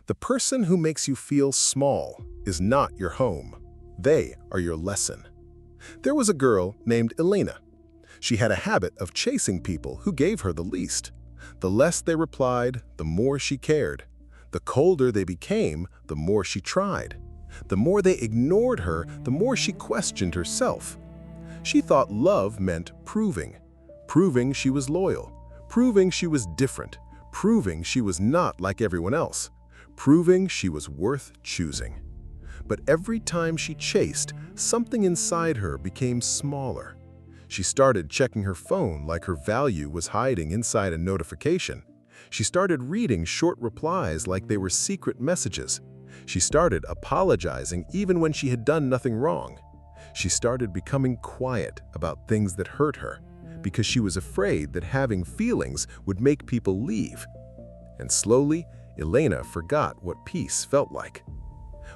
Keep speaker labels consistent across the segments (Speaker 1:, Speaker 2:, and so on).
Speaker 1: The person who makes you feel small is not your home. They are your lesson. There was a girl named Elena. She had a habit of chasing people who gave her the least. The less they replied, the more she cared. The colder they became, the more she tried. The more they ignored her, the more she questioned herself. She thought love meant proving. Proving she was loyal. Proving she was different. Proving she was not like everyone else. Proving she was worth choosing. But every time she chased, something inside her became smaller. She started checking her phone like her value was hiding inside a notification. She started reading short replies like they were secret messages. She started apologizing even when she had done nothing wrong. She started becoming quiet about things that hurt her because she was afraid that having feelings would make people leave. And slowly, Elena forgot what peace felt like.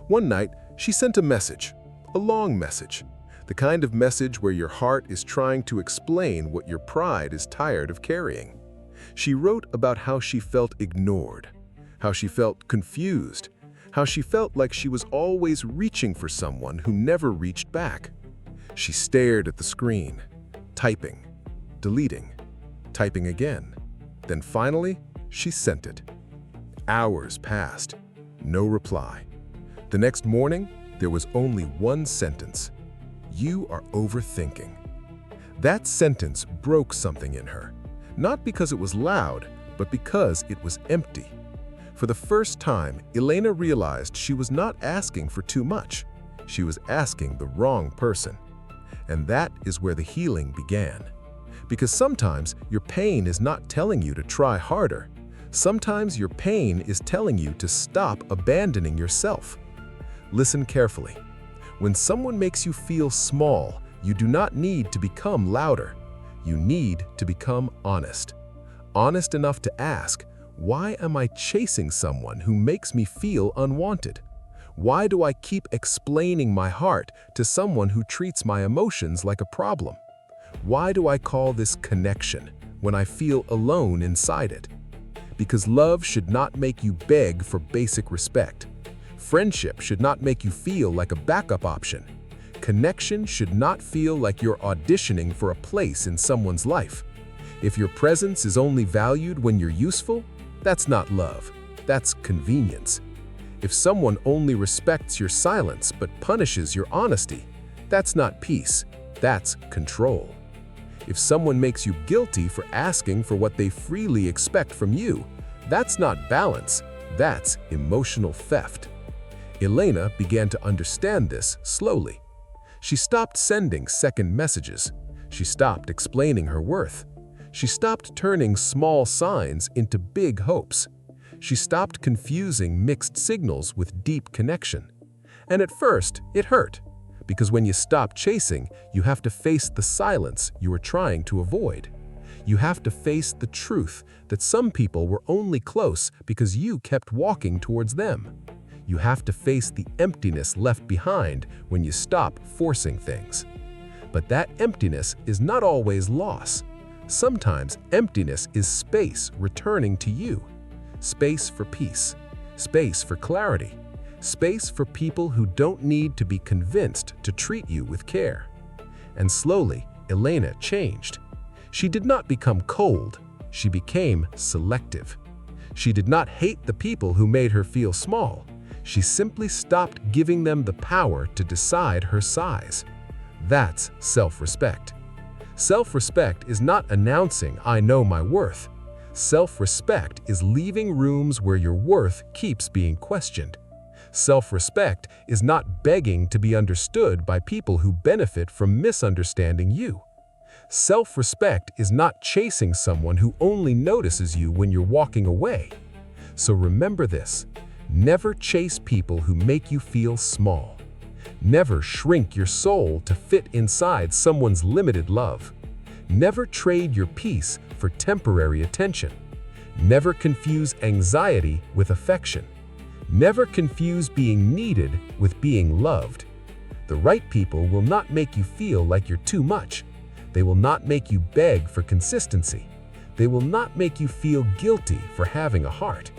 Speaker 1: One night, she sent a message, a long message, the kind of message where your heart is trying to explain what your pride is tired of carrying. She wrote about how she felt ignored, how she felt confused, how she felt like she was always reaching for someone who never reached back. She stared at the screen, typing, deleting, typing again. Then finally, she sent it. Hours passed, no reply. The next morning, there was only one sentence. "You are overthinking." That sentence broke something in her, not because it was loud, but because it was empty. For the first time, Elena realized she was not asking for too much. She was asking the wrong person. And that is where the healing began. Because sometimes your pain is not telling you to try harder. Sometimes your pain is telling you to stop abandoning yourself. Listen carefully. When someone makes you feel small, you do not need to become louder. You need to become honest. Honest enough to ask, why am I chasing someone who makes me feel unwanted? Why do I keep explaining my heart to someone who treats my emotions like a problem? Why do I call this connection when I feel alone inside it? Because love should not make you beg for basic respect. Friendship should not make you feel like a backup option. Connection should not feel like you're auditioning for a place in someone's life. If your presence is only valued when you're useful, that's not love, that's convenience. If someone only respects your silence but punishes your honesty, that's not peace, that's control. If someone makes you guilty for asking for what they freely expect from you, that's not balance, that's emotional theft. Elena began to understand this slowly. She stopped sending second messages. She stopped explaining her worth. She stopped turning small signs into big hopes. She stopped confusing mixed signals with deep connection. And at first, it hurt. Because when you stop chasing, you have to face the silence you were trying to avoid. You have to face the truth that some people were only close because you kept walking towards them. You have to face the emptiness left behind when you stop forcing things. But that emptiness is not always loss. Sometimes emptiness is space returning to you. Space for peace. Space for clarity. Space for people who don't need to be convinced to treat you with care. And slowly, Elena changed. She did not become cold, she became selective. She did not hate the people who made her feel small. She simply stopped giving them the power to decide her size. That's self-respect. Self-respect is not announcing, "I know my worth." Self-respect is leaving rooms where your worth keeps being questioned. Self-respect is not begging to be understood by people who benefit from misunderstanding you. Self-respect is not chasing someone who only notices you when you're walking away. So remember this, never chase people who make you feel small. Never shrink your soul to fit inside someone's limited love. Never trade your peace for temporary attention. Never confuse anxiety with affection. Never confuse being needed with being loved. The right people will not make you feel like you're too much. They will not make you beg for consistency. They will not make you feel guilty for having a heart.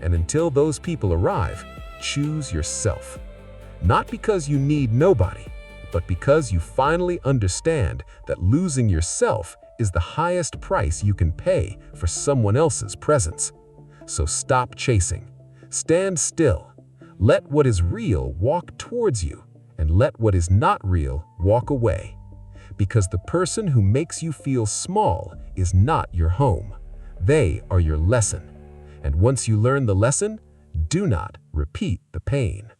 Speaker 2: And until those people arrive, choose yourself. Not because you need nobody, but because you finally understand that losing yourself is the highest price you can pay for someone else's presence. So stop chasing. Stand still. Let what is real walk towards you, and let what is not real walk away. Because the person who makes you feel small is not your home. They are your lesson. And once you learn the lesson, do not repeat the pain.